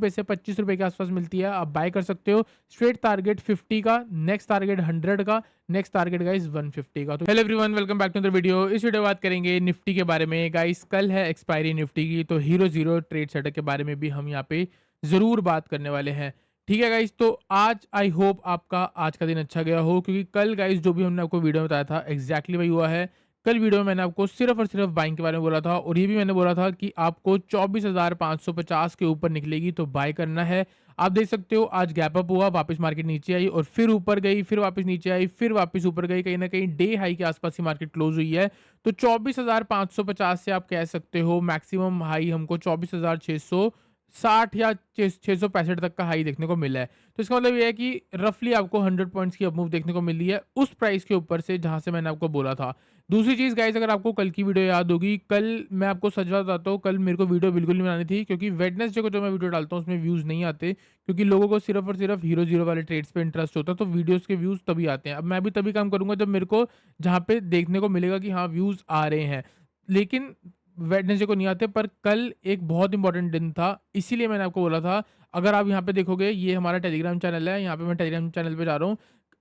रुपये से 25 रुपये के आसपास मिलती है, आप बाय कर सकते हो। स्ट्रेट टारगेट 50 का, नेक्स्ट टारगेट 100 का, नेक्स्ट टारगेट गाइस 150 का। तो hello everyone, welcome back to the video. इस वीडियो में बात करेंगे निफ्टी के बारे में। गाइस कल है एक्सपायरी निफ्टी की, तो हीरो जीरो ट्रेड सेटअप के बारे में भी हम यहाँ पे जरूर बात करने वाले हैं। ठीक है गाइस, तो आज आई होप आपका आज का दिन अच्छा गया हो, क्योंकि कल गाइस जो भी हमने आपको वीडियो में बताया था एग्जैक्टली वही हुआ है। कल वीडियो में मैंने आपको सिर्फ और सिर्फ बाइंग के बारे में बोला था, और ये भी मैंने बोला था कि आपको 24,550 के ऊपर निकलेगी तो बाय करना है। आप देख सकते हो आज गैप अप हुआ, वापस मार्केट नीचे आई और फिर ऊपर गई, फिर वापस नीचे आई, फिर वापस ऊपर गई। कहीं ना कहीं डे हाई के आसपास ही मार्केट क्लोज हुई है। तो 24,550 से आप कह सकते हो मैक्सिमम हाई हमको 24,660 या 665 तक का हाई देखने को मिला है। तो इसका मतलब ये है कि रफली आपको 100 पॉइंट्स की अपमूव देखने को मिली है उस प्राइस के ऊपर से जहां से मैंने आपको बोला था। दूसरी चीज गाइस, अगर आपको कल की वीडियो याद होगी, कल मैं आपको सच बात बताता हूँ, कल मेरे को वीडियो बिल्कुल नहीं बनानी थी, क्योंकि वेडनेसडे को जो मैं वीडियो डालता हूँ उसमें व्यूज नहीं आते, क्योंकि लोगों को सिर्फ और सिर्फ हीरो जीरो वाले ट्रेड्स पे इंटरेस्ट होता है, तो वीडियोस के व्यूज तभी आते हैं। अब मैं भी तभी काम करूंगा जब मेरे को जहाँ पे देखने को मिलेगा कि हाँ व्यूज आ रहे हैं, लेकिन वेडनेसडे को नहीं आते। पर कल एक बहुत इंपॉर्टेंट दिन था, इसीलिए मैंने आपको बोला था। अगर आप यहाँ पे देखोगे, ये हमारा टेलीग्राम चैनल है, यहाँ पे मैं टेलीग्राम चैनल पे जा रहा हूँ।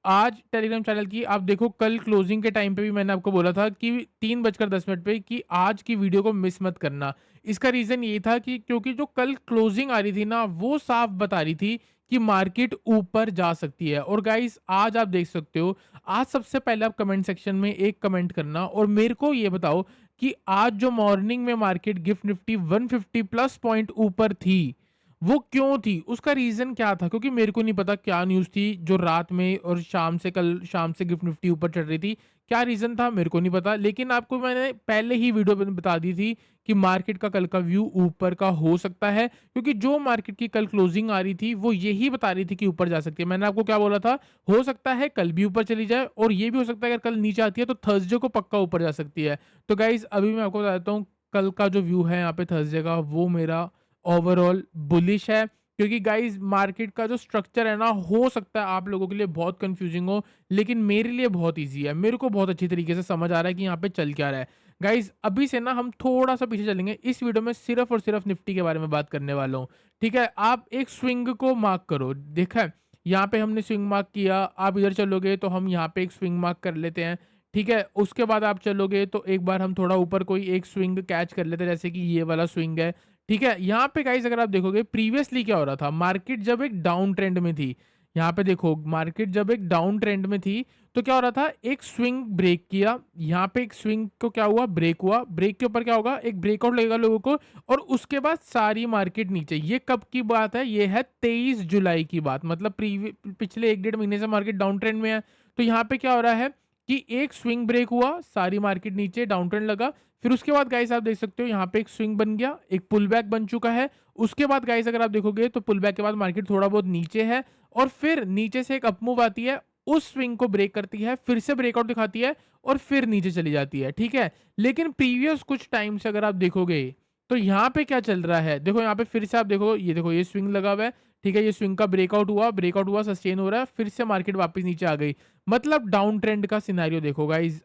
आज टेलीग्राम चैनल की आप देखो, कल क्लोजिंग के टाइम पे भी मैंने आपको बोला था कि 3:10 पे कि आज की वीडियो को मिस मत करना। इसका रीजन ये था कि क्योंकि जो कल क्लोजिंग आ रही थी ना, वो साफ बता रही थी कि मार्केट ऊपर जा सकती है। और गाइस आज आप देख सकते हो, आज सबसे पहले आप कमेंट सेक्शन में एक कमेंट करना और मेरे को ये बताओ कि आज जो मॉर्निंग में market gift Nifty 150 plus point ऊपर थी, वो क्यों थी, उसका रीजन क्या था। क्योंकि मेरे को नहीं पता क्या न्यूज़ थी जो रात में और शाम से, कल शाम से गिफ्ट निफ्टी ऊपर चढ़ रही थी, क्या रीजन था मेरे को नहीं पता। लेकिन आपको मैंने पहले ही वीडियो में बता दी थी कि मार्केट का कल का व्यू ऊपर का हो सकता है, क्योंकि जो मार्केट की कल क्लोजिंग आ रही थी वो यही बता रही थी कि ऊपर जा सकती है। मैंने आपको क्या बोला था, हो सकता है कल भी ऊपर चली जाए, और ये भी हो सकता है अगर कल नीचे आती है तो थर्सडे को पक्का ऊपर जा सकती है। तो गाइज अभी मैं आपको बता देता हूँ, कल का जो व्यू है यहाँ पे थर्सडे का, वो मेरा ओवरऑल बुलिश है। क्योंकि गाइज मार्केट का जो स्ट्रक्चर है ना, हो सकता है आप लोगों के लिए बहुत कंफ्यूजिंग हो, लेकिन मेरे लिए बहुत इजी है। मेरे को बहुत अच्छी तरीके से समझ आ रहा है कि यहाँ पे चल क्या रहा है। गाइज अभी से ना हम थोड़ा सा पीछे चलेंगे, इस वीडियो में सिर्फ और सिर्फ निफ्टी के बारे में बात करने वाला हूँ। ठीक है, आप एक स्विंग को मार्क करो। देखा है, यहाँ पे हमने स्विंग मार्क किया, आप इधर चलोगे तो हम यहाँ पे एक स्विंग मार्क कर लेते हैं। ठीक है, उसके बाद आप चलोगे तो एक बार हम थोड़ा ऊपर कोई एक स्विंग कैच कर लेते हैं, जैसे कि ये वाला स्विंग है। ठीक है, यहाँ पे गाइस अगर आप देखोगे प्रीवियसली क्या हो रहा था, मार्केट जब एक डाउन ट्रेंड में थी, यहाँ पे देखो मार्केट जब एक डाउन ट्रेंड में थी तो क्या हो रहा था, एक स्विंग ब्रेक किया, यहाँ पे एक स्विंग को क्या हुआ, ब्रेक हुआ, ब्रेक के ऊपर क्या होगा, एक ब्रेकआउट लगेगा लोगों को, और उसके बाद सारी मार्केट नीचे। ये कब की बात है, ये है 23 जुलाई की बात, मतलब पिछले 1-1.5 महीने से मार्केट डाउन ट्रेंड में है। तो यहाँ पे क्या हो रहा है कि एक स्विंग ब्रेक हुआ, सारी मार्केट नीचे, डाउन ट्रेंड लगा। फिर उसके बाद गाइस आप देख सकते हो यहाँ पे एक स्विंग बन गया, एक पुल बैक बन चुका है। उसके बाद गाइस अगर आप देखोगे तो पुल बैक के बाद मार्केट थोड़ा बहुत नीचे है, और फिर नीचे से एक अपमूव आती है, उस स्विंग को ब्रेक करती है, फिर से ब्रेकआउट दिखाती है और फिर नीचे चली जाती है। ठीक है, लेकिन प्रीवियस कुछ टाइम से अगर आप देखोगे तो यहाँ पे क्या चल रहा है, देखो यहाँ पे फिर से आप देखो, ये देखो ये स्विंग लगा हुआ है। ठीक है, ये स्विंग का ब्रेकआउट हुआ, सस्टेन हो रहा है, फिर से मार्केट वापस नीचे आ गई। मतलब डाउन ट्रेंड का सिनेरियो देखो गाइस,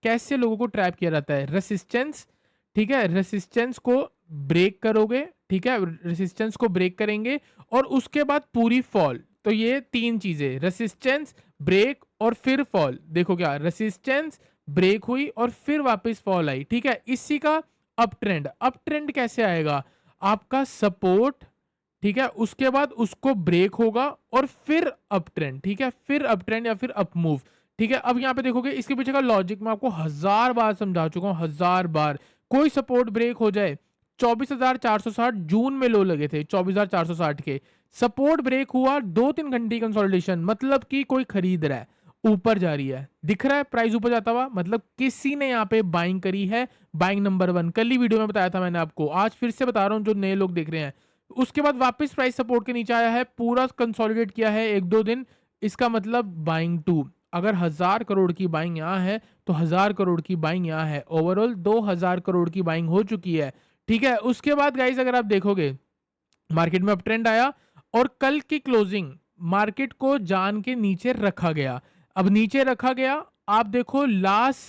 कैसे लोगों को ट्रैप किया जाता है। रेसिस्टेंस, ठीक है, रेसिस्टेंस को ब्रेक करोगे, ठीक है, रेसिस्टेंस को ब्रेक करेंगे और उसके बाद पूरी फॉल। तो ये तीन चीजें, रेसिस्टेंस, ब्रेक और फिर फॉल। देखो क्या, रेसिस्टेंस ब्रेक हुई और फिर वापस फॉल आई। ठीक है, इसी का अप ट्रेंड। अप ट्रेंड कैसे आएगा, आपका सपोर्ट, ठीक है, उसके बाद उसको ब्रेक होगा और फिर अप ट्रेंड। ठीक है, फिर अप ट्रेंड या फिर अप मूव। ठीक है, अब यहाँ पे देखोगे इसके पीछे का लॉजिक मैं आपको 1000 बार समझा चुका हूँ, 1000 बार। कोई सपोर्ट ब्रेक हो जाए, 24,460 जून में लो लगे थे 24,460 के, सपोर्ट ब्रेक हुआ, 2-3 घंटे कंसोलिडेशन, मतलब कि कोई खरीद रहा है, ऊपर जा रही है, दिख रहा है प्राइस ऊपर जाता हुआ, मतलब किसी ने यहाँ पे बाइंग करी है। बाइंग नंबर 1 कल ही वीडियो में बताया था मैंने आपको, आज फिर से बता रहा हूँ जो नए लोग देख रहे हैं। उसके बाद वापस प्राइस सपोर्ट के नीचे आया है, पूरा कंसोलिडेट किया है 1-2 दिन, इसका मतलब बाइंग 2। अगर 1000 करोड़ की बाइंग यहाँ है तो 1000 करोड़ की बाइंग यहाँ है, ओवरऑल 2000 करोड़ की बाइंग हो चुकी है। ठीक है, उसके बाद गाइस अगर आप देखोगे मार्केट में अप ट्रेंड आया और कल की क्लोजिंग मार्केट को जान के नीचे रखा गया। अब नीचे रखा गया, आप देखो लास्ट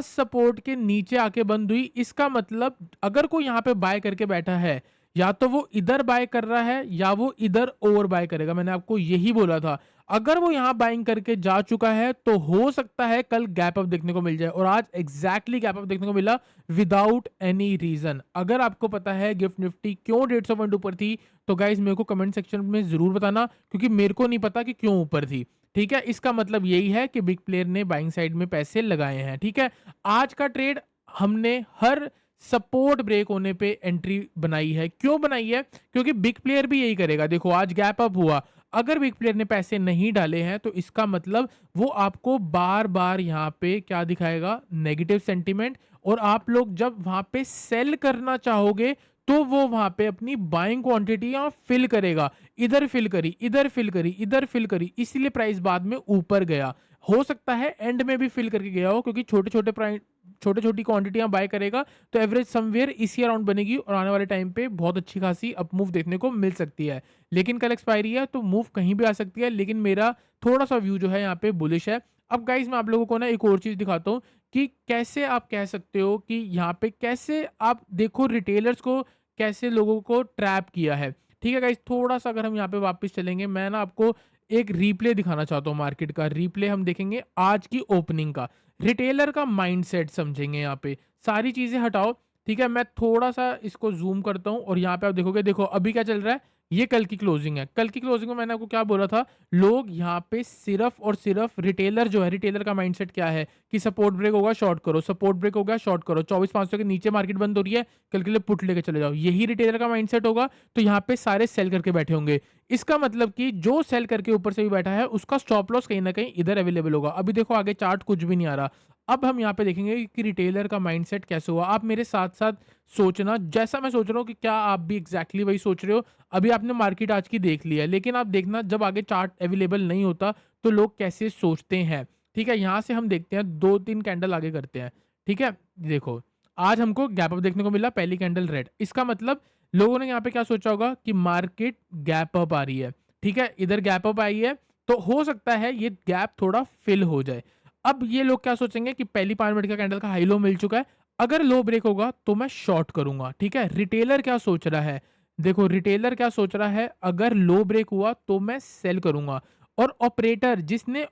सपोर्ट के नीचे आके बंद हुई। इसका मतलब अगर कोई यहाँ पे बाय करके बैठा है या तो वो इधर बाय कर रहा है या वो इधर ओवर बाय करेगा। मैंने आपको यही बोला था। अगर वो यहाँ बाइंग करके जा चुका है तो हो सकता है कल गैप अप देखने को मिल जाए, और आज एग्जैक्टली गैप अप देखने को मिला विदाउट एनी रीजन। अगर आपको पता है गिफ्ट निफ्टी क्यों 150 पॉइंट ऊपर थी तो गाइज मेरे को कमेंट सेक्शन में जरूर बताना, क्योंकि मेरे को नहीं पता कि क्यों ऊपर थी। ठीक है, इसका मतलब यही है कि बिग प्लेयर ने बाइंग साइड में पैसे लगाए हैं। ठीक है, आज का ट्रेड हमने हर सपोर्ट ब्रेक होने पे एंट्री बनाई है। क्यों बनाई है? क्योंकि बिग प्लेयर भी यही करेगा। देखो आज गैप अप हुआ, अगर बिग प्लेयर ने पैसे नहीं डाले हैं तो इसका मतलब वो आपको बार बार यहाँ पे क्या दिखाएगा, नेगेटिव सेंटीमेंट। और आप लोग जब वहां पे सेल करना चाहोगे तो वो वहां पे अपनी बाइंग क्वांटिटी फिल करेगा। इधर फिल करी, इधर फिल करी, इधर फिल करी, इसलिए प्राइस बाद में ऊपर गया। हो सकता है एंड में भी फिल करके गया हो, क्योंकि छोटे छोटी क्वांटिटियां बाय करेगा तो एवरेज समवेयर इसी अराउंड बनेगी और आने वाले टाइम पे बहुत अच्छी खासी अप मूव देखने को मिल सकती है। लेकिन कल एक्सपायरी है तो मूव कहीं भी आ सकती है, लेकिन मेरा थोड़ा सा व्यू जो है यहाँ पे बुलिश है। अब गाइज मैं आप लोगों को ना एक और चीज दिखाता हूँ कि कैसे आप कह सकते हो कि यहाँ पे कैसे आप देखो रिटेलर्स को कैसे लोगों को ट्रैप किया है। ठीक है गाइज, थोड़ा सा अगर हम यहाँ पे वापस चलेंगे, मैं ना आपको एक रीप्ले दिखाना चाहता हूँ मार्केट का। रीप्ले हम देखेंगे आज की ओपनिंग का, रिटेलर का माइंडसेट समझेंगे। यहाँ पे सारी चीजें हटाओ। ठीक है, मैं थोड़ा सा इसको जूम करता हूँ और यहाँ पे आप देखोगे, देखो अभी क्या चल रहा है, ये कल की क्लोजिंग है। कल की क्लोजिंग में मैंने आपको क्या बोला था, लोग यहाँ पे सिर्फ और सिर्फ रिटेलर जो है, रिटेलर का माइंडसेट क्या है कि सपोर्ट ब्रेक होगा शॉर्ट करो, सपोर्ट ब्रेक होगा शॉर्ट करो, 24,500 के नीचे मार्केट बंद हो रही है, कल के लिए पुट लेके चले जाओ। यही रिटेलर का माइंडसेट होगा तो यहाँ पे सारे सेल करके बैठे होंगे। इसका मतलब कि जो सेल करके ऊपर से भी बैठा है उसका स्टॉप लॉस कहीं ना कहीं इधर अवेलेबल होगा। अभी देखो आगे चार्ट कुछ भी नहीं आ रहा। अब हम यहाँ पे देखेंगे कि रिटेलर का माइंडसेट कैसे हुआ। आप मेरे साथ साथ सोचना, जैसा मैं सोच रहा हूँ कि क्या आप भी एग्जैक्टली वही सोच रहे हो। अभी आपने मार्केट आज की देख ली है, लेकिन आप देखना जब आगे चार्ट अवेलेबल नहीं होता तो लोग कैसे सोचते हैं। ठीक है, यहाँ से हम देखते हैं, 2-3 कैंडल आगे करते हैं। ठीक है, देखो आज हमको गैप अप देखने को मिला, पहली कैंडल रेड। इसका मतलब लोगों ने यहाँ पे क्या सोचा होगा कि मार्केट गैप अप आ रही है। ठीक है, इधर गैप अप आई है तो हो सकता है ये गैप थोड़ा फिल हो जाए। अब ये लोग क्या सोचेंगे कि पहली 5 मिनट का कैंडल का हाई लो मिल चुका है, अगर लो ब्रेक होगा तो मैं शॉर्ट करूंगा। ठीक है, रिटेलर क्या सोच रहा है, देखो रिटेलर क्या सोच रहा है, अगर लो ब्रेक हुआ तो मैं सेल करूंगा। और ऑपरेटर जिसने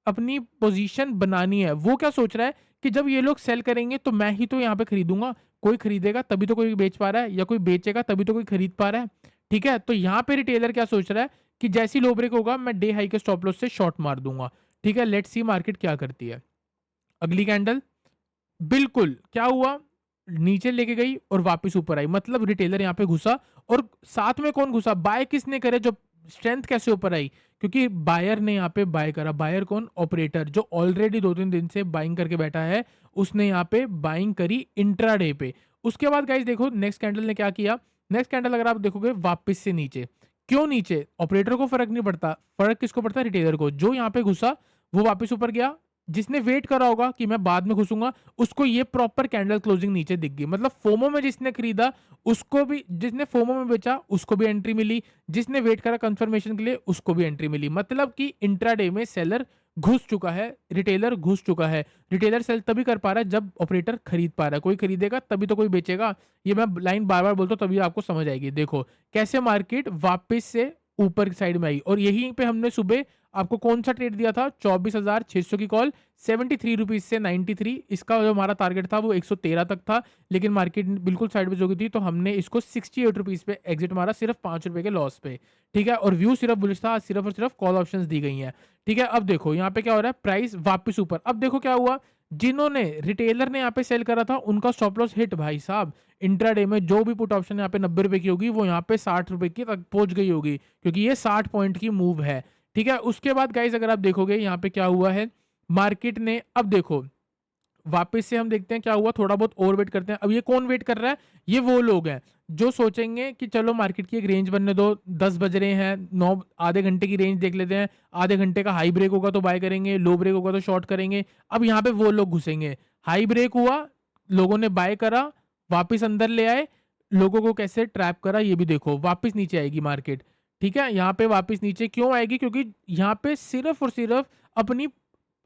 अपनी पोजीशन बनानी है वो क्या सोच रहा है कि जब ये लोग सेल करेंगे तो मैं ही तो यहाँ पे खरीदूंगा, कोई खरीदेगा तभी तो कोई बेच पा रहा है, या कोई बेचेगा तभी तो कोई खरीद पा रहा है। ठीक है, तो यहाँ पे रिटेलर क्या सोच रहा है कि जैसी लो ब्रेक होगा मैं डे हाई के स्टॉप लॉस से शॉर्ट मार दूंगा। ठीक है, लेट्स सी मार्केट क्या करती है। अगली कैंडल बिल्कुल क्या हुआ, नीचे लेके गई और वापस ऊपर आई, मतलब रिटेलर यहाँ पे घुसा। और साथ में कौन घुसा, बाय किसने करे, जो स्ट्रेंथ कैसे ऊपर आई, क्योंकि बायर ने यहाँ पे बाय करा। बायर कौन, ऑपरेटर, जो ऑलरेडी 2-3 दिन से बाइंग करके बैठा है, उसने यहाँ पे बाइंग करी इंट्राडे पे। उसके बाद गाइस देखो नेक्स्ट कैंडल ने क्या किया। नेक्स्ट कैंडल अगर आप देखोगे वापस से नीचे, क्यों नीचे, ऑपरेटर को फर्क नहीं पड़ता, फर्क किसको पड़ता है, रिटेलर को। जो यहाँ पे घुसा वो वापस ऊपर गया, जिसने वेट करा होगा कि मैं बाद में घुसूंगा उसको ये प्रॉपर कैंडल क्लोजिंग नीचे दिख गई। मतलब फोमो में जिसने खरीदा उसको भी, जिसने फोमो में बेचा उसको भी एंट्री मिली, जिसने वेट करा कंफर्मेशन के लिए उसको भी एंट्री मिली। मतलब कि इंट्राडे में सेलर घुस चुका है, रिटेलर घुस चुका है। रिटेलर सेल तभी कर पा रहा है जब ऑपरेटर खरीद पा रहा है, कोई खरीदेगा तभी तो कोई बेचेगा। ये मैं लाइन बार बार बोलता हूँ तभी आपको समझ आएगी। देखो कैसे मार्केट वापस से ऊपर की साइड में आई, और यहीं पे हमने सुबह आपको कौन सा ट्रेड दिया था, 24,600 की कॉल, 73 रुपीज से 93। इसका जो हमारा टारगेट था वो 113 तक था, लेकिन मार्केट बिल्कुल साइडवेज हो गई थी तो हमने इसको 68 रुपीज पे एग्जिट मारा, सिर्फ 5 रुपए के लॉस पे। ठीक है, और व्यू सिर्फ बुलिश था, सिर्फ और सिर्फ कॉल ऑप्शंस दी गई हैं। ठीक है, अब देखो यहाँ पे क्या हो रहा है, प्राइस वापस ऊपर। अब देखो क्या हुआ, जिन्होंने रिटेलर ने यहाँ पे सेल करा था उनका स्टॉप लॉस हिट भाई साहब। इंट्राडे में जो भी पुट ऑप्शन यहाँ पे 90 रुपए की होगी वो यहाँ पे 60 रुपए की तक पहुंच गई होगी, क्योंकि ये 60 पॉइंट की मूव है। ठीक है, उसके बाद गाइस अगर आप देखोगे यहाँ पे क्या हुआ है, मार्केट ने, अब देखो वापस से हम देखते हैं क्या हुआ, थोड़ा बहुत और वेट करते हैं। अब ये कौन वेट कर रहा है, ये वो लोग हैं जो सोचेंगे कि चलो मार्केट की एक रेंज बनने दो, 10 बज रहे हैं, 9 आधे घंटे की रेंज देख लेते हैं, आधे घंटे का हाई ब्रेक होगा तो बाय करेंगे, लो ब्रेक होगा तो शॉर्ट करेंगे। अब यहाँ पे वो लोग घुसेंगे, हाई ब्रेक हुआ, लोगों ने बाय करा, वापस अंदर ले आए, लोगों को कैसे ट्रैप करा ये भी देखो, वापस नीचे आएगी मार्केट। ठीक है, यहाँ पे वापस नीचे क्यों आएगी, क्योंकि यहाँ पे सिर्फ और सिर्फ अपनी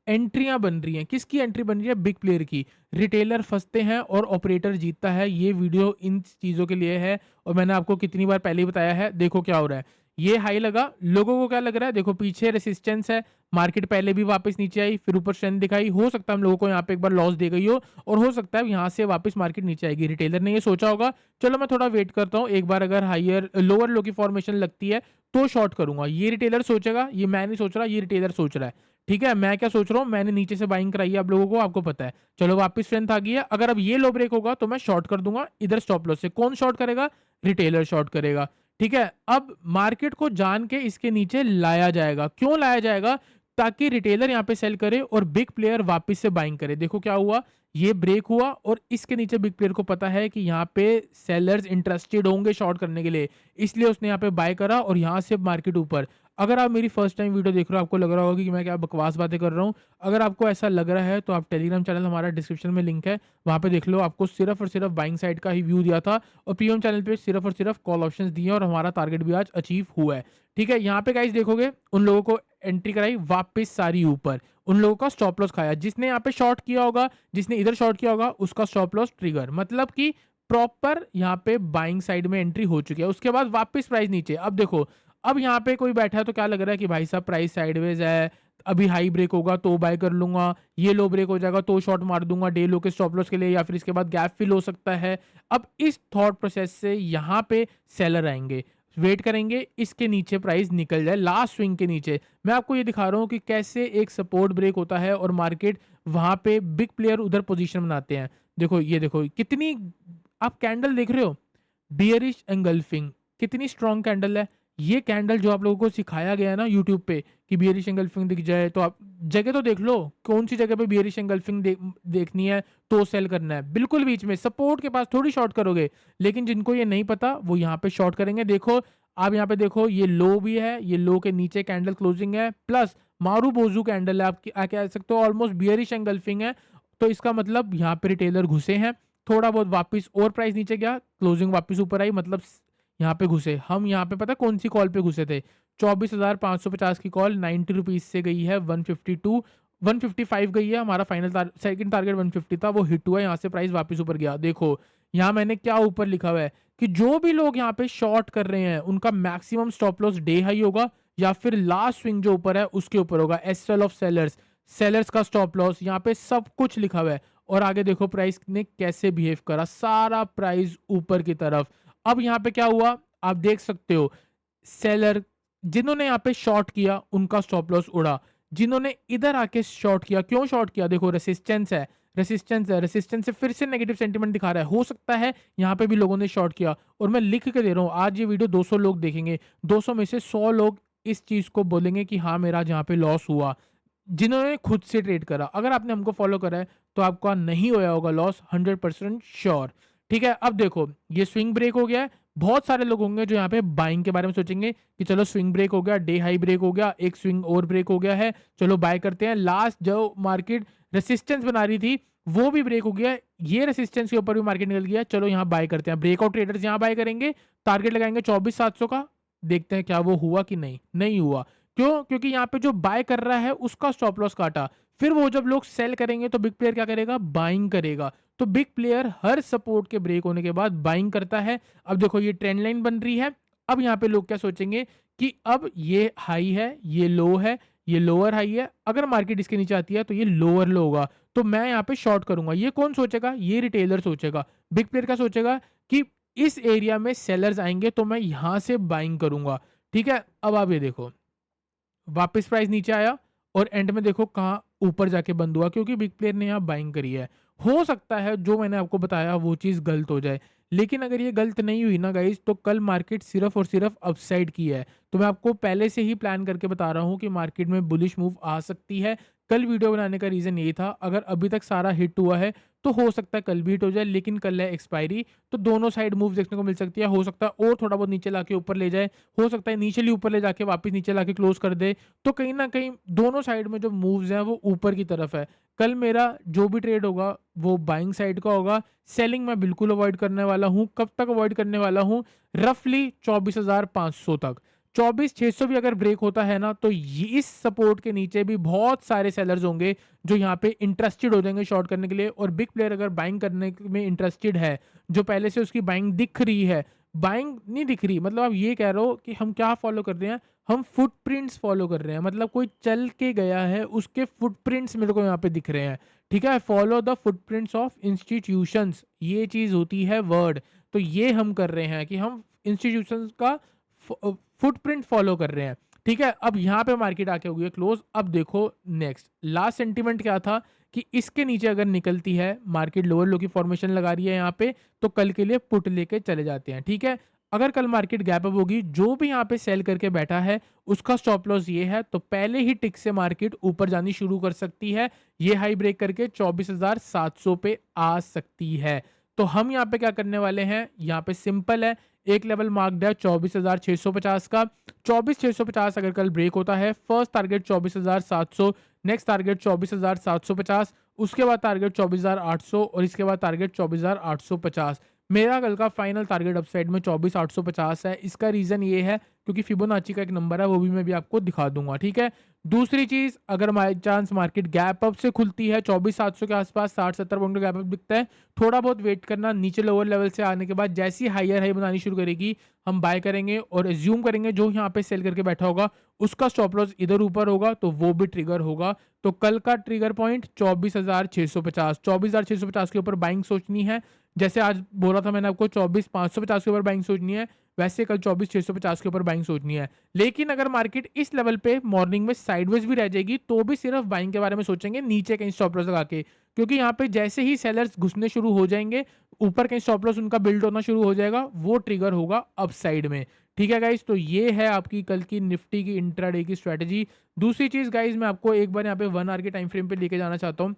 एंट्रियां बन रही हैं। किसकी एंट्री बन रही है? बिग प्लेयर की। रिटेलर फंसते हैं और ऑपरेटर जीतता है। ये वीडियो इन चीज़ों के लिए है और मैंने आपको कितनी बार पहले ही बताया है। देखो क्या हो रहा है, ये हाई लगा, लोगों को क्या लग रहा है, देखो पीछे रेसिस्टेंस है, मार्केट पहले भी वापस नीचे आई, फिर ऊपर स्ट्रेंथ दिखाई, हो सकता है हम लोगों को यहाँ पे एक बार लॉस दे गई हो और हो सकता है यहाँ से वापस मार्केट नीचे आएगी। रिटेलर ने ये सोचा होगा, चलो मैं थोड़ा वेट करता हूँ, एक बार अगर हायर लोअर लो की फॉर्मेशन लगती है तो शॉर्ट करूंगा। ये रिटेलर सोचेगा, ये मैं नहीं सोच रहा, ये रिटेलर सोच रहा है। ठीक है, मैं क्या सोच रहा हूँ, मैंने नीचे से बाइंग कराई है आप लोगों को, आपको पता है। चलो वापस स्ट्रेंथ आ गई है, अगर अब ये लो ब्रेक होगा तो मैं शॉर्ट कर दूंगा इधर स्टॉप लॉस से। कौन शॉर्ट करेगा? रिटेलर शॉर्ट करेगा। ठीक है, अब मार्केट को जान के इसके नीचे लाया जाएगा। क्यों लाया जाएगा? ताकि रिटेलर यहाँ पे सेल करे और बिग प्लेयर वापस से बाइंग करे। देखो क्या हुआ, ये ब्रेक हुआ और इसके नीचे बिग प्लेयर को पता है कि यहाँ पे सेलर्स इंटरेस्टेड होंगे शॉर्ट करने के लिए, इसलिए उसने यहाँ पे बाय करा और यहाँ से मार्केट ऊपर। अगर आप मेरी फर्स्ट टाइम वीडियो देख रहे हो, आपको लग रहा होगा कि मैं क्या बकवास बातें कर रहा हूँ। अगर आपको ऐसा लग रहा है तो आप टेलीग्राम चैनल, हमारा डिस्क्रिप्शन में लिंक है, वहाँ पे देख लो। आपको सिर्फ और सिर्फ बाइंग साइड का ही व्यू दिया था और प्रीमियम चैनल पे सिर्फ और सिर्फ कॉल ऑप्शंस दिए और हमारा टारगेट भी आज अचीव हुआ है। ठीक है, यहाँ पे गाइस देखोगे, उन लोगों को एंट्री कराई वापस सारी ऊपर, उन लोगों का स्टॉप लॉस खाया। जिसने यहाँ पे शॉर्ट किया होगा, जिसने इधर शॉर्ट किया होगा, उसका स्टॉप लॉस ट्रिगर, मतलब कि प्रॉपर यहाँ पे बाइंग साइड में एंट्री हो चुकी है। उसके बाद वापस प्राइस नीचे। अब देखो, अब यहाँ पे कोई बैठा है तो क्या लग रहा है कि भाई साहब प्राइस साइडवेज है, अभी हाई ब्रेक होगा तो बाय कर लूंगा, ये लो ब्रेक हो जाएगा तो शॉर्ट मार दूंगा डे लो के स्टॉप लॉस के लिए, या फिर इसके बाद गैप फिल हो सकता है। अब इस थॉट प्रोसेस से यहाँ पे सेलर आएंगे, वेट करेंगे इसके नीचे प्राइस निकल जाए, लास्ट स्विंग के नीचे। मैं आपको ये दिखा रहा हूँ कि कैसे एक सपोर्ट ब्रेक होता है और मार्केट वहां पे बिग प्लेयर उधर पोजीशन बनाते हैं। देखो ये देखो कितनी, आप कैंडल देख रहे हो, बियरिश एंगल्फिंग, कितनी स्ट्रॉन्ग कैंडल है। ये कैंडल जो आप लोगों को सिखाया गया है ना यूट्यूब पे कि बियरिश एंगल्फिंग दिख जाए तो आप जगह तो देख लो, कौन सी जगह पे बियरिश एंगल्फिंग देखनी है तो सेल करना है। बिल्कुल बीच में सपोर्ट के पास थोड़ी शॉर्ट करोगे, लेकिन जिनको ये नहीं पता वो यहाँ पे शॉर्ट करेंगे। देखो आप यहाँ पे देखो, ये लो भी है, ये लो के नीचे कैंडल क्लोजिंग है, प्लस मारू बोजू कैंडल है, आप कह सकते हो ऑलमोस्ट बियरिश एंगल्फिंग है। तो इसका मतलब यहाँ पे रिटेलर घुसे हैं, थोड़ा बहुत वापस और प्राइस नीचे गया, क्लोजिंग वापस ऊपर आई, मतलब यहाँ पे घुसे। हम यहाँ पे पता कौन सी कॉल पे घुसे थे? 24,550 की कॉल, 90 रुपीज से गई है 152, 155 गई है। हमारा फाइनल सेकंड टारगेट 150 था, वो हिट हुआ, यहाँ से प्राइस वापस ऊपर गया। देखो यहाँ मैंने क्या ऊपर लिखा हुआ है कि जो भी लोग यहाँ पे शॉर्ट कर रहे हैं उनका maximum stop loss day high होगा या फिर लास्ट स्विंग जो ऊपर है उसके ऊपर होगा। एसएल ऑफ सेलर्स, सेलर्स का स्टॉप लॉस, यहाँ पे सब कुछ लिखा हुआ है। और आगे देखो प्राइस ने कैसे बिहेव करा, सारा प्राइस ऊपर की तरफ। अब यहाँ पे क्या हुआ आप देख सकते हो, सेलर जिन्होंने यहाँ पे शॉर्ट किया उनका स्टॉप लॉस उड़ा, जिन्होंने इधर आके शॉर्ट किया, क्यों शॉर्ट किया? देखो रेसिस्टेंस है, रेसिस्टेंस है, रेसिस्टेंस से फिर से नेगेटिव सेंटीमेंट दिखा रहा है, हो सकता है यहाँ पे भी लोगों ने शॉर्ट किया। और मैं लिख के दे रहा हूँ, आज ये वीडियो 200 लोग देखेंगे, 200 में से 100 लोग इस चीज को बोलेंगे कि हाँ मेरा जहाँ पे लॉस हुआ, जिन्होंने खुद से ट्रेड करा। अगर आपने हमको फॉलो करा है तो आपका नहीं होया होगा लॉस, 100% श्योर। ठीक है, अब देखो ये स्विंग ब्रेक हो गया है। बहुत सारे लोग होंगे जो यहाँ पे बाइंग के बारे में सोचेंगे कि चलो स्विंग ब्रेक हो गया, डे हाई ब्रेक हो गया, एक स्विंग और ब्रेक हो गया है, चलो बाय करते हैं। लास्ट जो मार्केट रेसिस्टेंस बना रही थी वो भी ब्रेक हो गया, ये रेसिस्टेंस के ऊपर भी मार्केट निकल गया, चलो यहाँ बाय करते हैं। ब्रेकआउट ट्रेडर्स यहाँ बाय करेंगे, टारगेट लगाएंगे 24,700 का, देखते हैं क्या वो हुआ कि नहीं, नहीं हुआ। क्यों? क्योंकि यहाँ पे जो बाय कर रहा है उसका स्टॉप लॉस काटा। फिर वो जब लोग सेल करेंगे तो बिग प्लेयर क्या करेगा? बाइंग करेगा। तो बिग प्लेयर हर सपोर्ट के ब्रेक होने के बाद बाइंग करता है। अब देखो ये ट्रेंड लाइन बन रही है। अब यहाँ पे लोग क्या सोचेंगे कि अब ये हाई है, ये लो है, ये लोअर हाई है, अगर मार्केट इसके नीचे आती है तो ये लोअर लो होगा, तो मैं यहाँ पे शॉर्ट करूंगा। ये कौन सोचेगा? ये रिटेलर सोचेगा। बिग प्लेयर का सोचेगा कि इस एरिया में सेलर्स आएंगे तो मैं यहां से बाइंग करूंगा। ठीक है, अब आप ये देखो वापस प्राइस नीचे आया और एंड में देखो कहाँ ऊपर जाके बंद हुआ, क्योंकि बिग प्लेयर ने यहाँ बाइंग करी है। हो सकता है जो मैंने आपको बताया वो चीज़ गलत हो जाए, लेकिन अगर ये गलत नहीं हुई ना गाइस, तो कल मार्केट सिर्फ और सिर्फ अपसाइड की है। तो मैं आपको पहले से ही प्लान करके बता रहा हूँ कि मार्केट में बुलिश मूव आ सकती है। कल वीडियो बनाने का रीज़न यही था, अगर अभी तक सारा हिट हुआ है तो हो सकता है कल भी हिट हो जाए, लेकिन कल है एक्सपायरी, तो दोनों साइड मूव देखने को मिल सकती है। हो सकता है और थोड़ा बहुत नीचे लाके ऊपर ले जाए, हो सकता है इनिशियली ऊपर ले जाके वापस नीचे लाके क्लोज कर दे। तो कहीं ना कहीं दोनों साइड में जो मूव्स हैं वो ऊपर की तरफ है। कल मेरा जो भी ट्रेड होगा वो बाइंग साइड का होगा। सेलिंग मैं बिल्कुल अवॉइड करने वाला हूँ। कब तक अवॉइड करने वाला हूँ? रफली 24,500 तक। 24,600 भी अगर ब्रेक होता है ना, तो ये इस सपोर्ट के नीचे भी बहुत सारे सेलर्स होंगे जो यहाँ पे इंटरेस्टेड हो जाएंगे शॉर्ट करने के लिए। और बिग प्लेयर अगर बाइंग करने में इंटरेस्टेड है, जो पहले से उसकी बाइंग दिख रही है, बाइंग नहीं दिख रही मतलब आप ये कह रहे हो कि हम क्या फॉलो कर रहे हैं, हम फुटप्रिंट्स फॉलो कर रहे हैं। मतलब कोई चल के गया है, उसके फुटप्रिंट्स मेरे को यहाँ पे दिख रहे हैं। ठीक है, follow the footprints of institutions, ये चीज होती है वर्ड। तो ये हम कर रहे हैं कि हम इंस्टीट्यूशंस का फुटप्रिंट फॉलो कर रहे हैं। ठीक है, अब यहाँ पे मार्केट आके हुई है क्लोज। अब देखो नेक्स्ट लास्ट सेंटीमेंट क्या था कि इसके नीचे अगर निकलती है मार्केट, लोअर लो की फॉर्मेशन लगा रही है यहाँ पे, तो कल के लिए पुट लेके चले जाते हैं। ठीक है, अगर कल मार्केट गैप अप होगी, जो भी यहाँ पे सेल करके बैठा है उसका स्टॉप लॉस ये है, तो पहले ही टिक से मार्केट ऊपर जानी शुरू कर सकती है। ये हाई ब्रेक करके 24,700 पे आ सकती है। तो हम यहाँ पे क्या करने वाले हैं, यहाँ पे सिंपल है, एक लेवल मार्क्ड है 24,650 का। 24,650 अगर कल ब्रेक होता है, फर्स्ट टारगेट 24,700, नेक्स्ट टारगेट 24,750, उसके बाद टारगेट 24,800 और इसके बाद टारगेट 24,850। मेरा कल का फाइनल टारगेट अपसाइड में 24,850 है। इसका रीजन ये है क्योंकि फिबोनाची का एक नंबर है, वो भी मैं भी आपको दिखा दूंगा। ठीक है, दूसरी चीज, अगर by chance market gap up से खुलती है 24,700 के आसपास, 60-70 पॉइंट का गैप अप दिखता है, थोड़ा बहुत वेट करना, नीचे लोअर लेवल से आने के बाद जैसी हायर हाई बनानी शुरू करेगी, हम बाय करेंगे और एज्यूम करेंगे जो यहाँ पे सेल करके बैठा होगा उसका स्टॉप लॉस इधर ऊपर होगा, तो वो भी ट्रिगर होगा। तो कल का ट्रिगर पॉइंट 24,650, 24,650 के ऊपर बाइंग सोचनी है। जैसे आज बोला था मैंने आपको 24,550 के ऊपर बाइंग सोचनी है, वैसे कल 24,650 के ऊपर बाइंग सोचनी है। लेकिन अगर मार्केट इस लेवल पे मॉर्निंग में साइडवेज भी रह जाएगी, तो भी सिर्फ बाइंग के बारे में सोचेंगे, नीचे कहीं स्टॉप लॉस लगा के। क्योंकि यहाँ पे जैसे ही सेलर्स घुसने शुरू हो जाएंगे, ऊपर कहीं स्टॉप लॉस उनका बिल्ड होना शुरू हो जाएगा, वो ट्रिगर होगा अपसाइड में। ठीक है गाइज, तो ये है आपकी कल की निफ्टी की इंट्राडे की स्ट्रेटजी। दूसरी चीज गाइज, मैं आपको एक बार यहाँ पे 1 आवर के टाइम फ्रेम पे लेके जाना चाहता हूँ।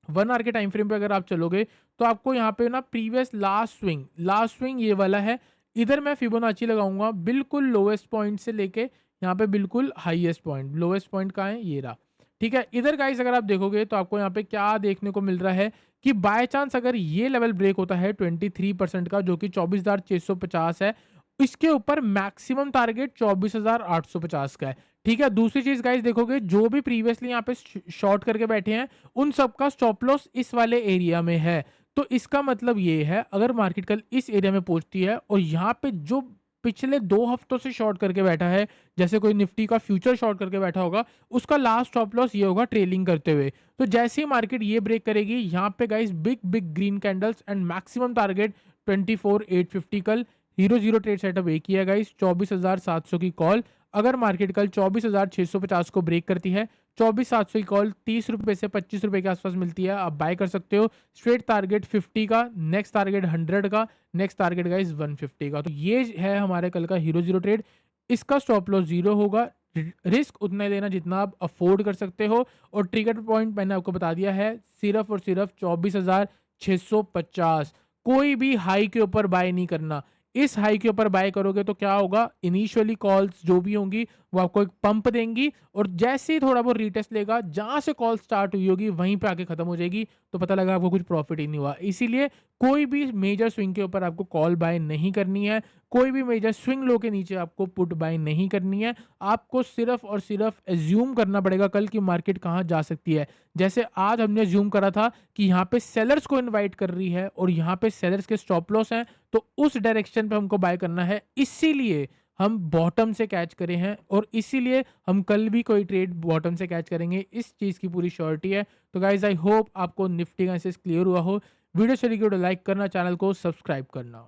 1 आवर के टाइम फ्रेम पे अगर आप चलोगे, तो आपको यहाँ पे ना प्रीवियस लास्ट स्विंग ये वाला है। इधर मैं फिबोनाची लगाऊंगा बिल्कुल लोएस्ट पॉइंट से लेके यहाँ पे बिल्कुल हाईएस्ट पॉइंट। लोएस्ट पॉइंट कहाँ है, ये रहा। ठीक है, इधर गाइस अगर आप देखोगे तो आपको यहाँ पे क्या देखने को मिल रहा है कि बाय चांस अगर ये लेवल ब्रेक होता है 23% का, जो कि 24,650 है, इसके ऊपर मैक्सिमम टारगेट 24,850 का है। ठीक है, दूसरी चीज गाइस देखोगे, जो भी प्रीवियसली यहाँ पे शॉर्ट करके बैठे हैं, उन सबका स्टॉप लॉस इस वाले एरिया में है। तो इसका मतलब ये है, अगर मार्केट कल इस एरिया में पहुंचती है और यहाँ पे जो पिछले 2 हफ्तों से शॉर्ट करके बैठा है, जैसे कोई निफ्टी का फ्यूचर शॉर्ट करके बैठा होगा, उसका लास्ट स्टॉप लॉस ये होगा ट्रेलिंग करते हुए। तो जैसे ही मार्केट ये ब्रेक करेगी, यहाँ पे guys big big green candles and maximum target 24,850। कल हीरो जीरो ट्रेड सेटअप एक ही है गाइस, 24,700 की कॉल। अगर मार्केट कल 24,650 को ब्रेक करती है, 24,700 की कॉल 30 रुपए से 25 रुपए के आसपास मिलती है, आप बाय कर सकते हो। स्ट्रेट टारगेट 50 का, नेक्स्ट टारगेट 100 का, नेक्स्ट टारगेट गाइस 150 का। तो ये है हमारे कल का हीरो जीरो ट्रेड। इसका स्टॉप लॉस 0 होगा, रिस्क उतना ही लेना जितना आप अफोर्ड कर सकते हो। और ट्रिगर पॉइंट मैंने आपको बता दिया है, सिर्फ और सिर्फ 24,650। कोई भी हाई के ऊपर बाय नहीं करना। इस हाई के ऊपर बाय करोगे तो क्या होगा, इनिशियली कॉल्स जो भी होंगी वो आपको एक पंप देंगी, और जैसे ही थोड़ा बहुत रीटेस्ट लेगा, जहां से कॉल स्टार्ट हुई होगी वहीं पे आके खत्म हो जाएगी, तो पता लगा आपको कुछ प्रॉफिट ही नहीं हुआ। इसीलिए कोई भी मेजर स्विंग के ऊपर आपको कॉल बाय नहीं करनी है, कोई भी मेजर स्विंग लो के नीचे आपको पुट बाय नहीं करनी है। आपको सिर्फ और सिर्फ एज्यूम करना पड़ेगा कल की मार्केट कहाँ जा सकती है। जैसे आज हमने एज्यूम करा था कि यहाँ पे सेलर्स को इन्वाइट कर रही है और यहाँ पे सेलर्स के स्टॉप लॉस हैं, तो उस डायरेक्शन पे हमको बाय करना है। इसीलिए हम बॉटम से कैच करे हैं, और इसीलिए हम कल भी कोई ट्रेड बॉटम से कैच करेंगे, इस चीज़ की पूरी श्योरिटी है। तो गाइज आई होप आपको निफ्टी का एनालिसिस क्लियर हुआ हो। वीडियो चली गई तो लाइक करना, चैनल को सब्सक्राइब करना।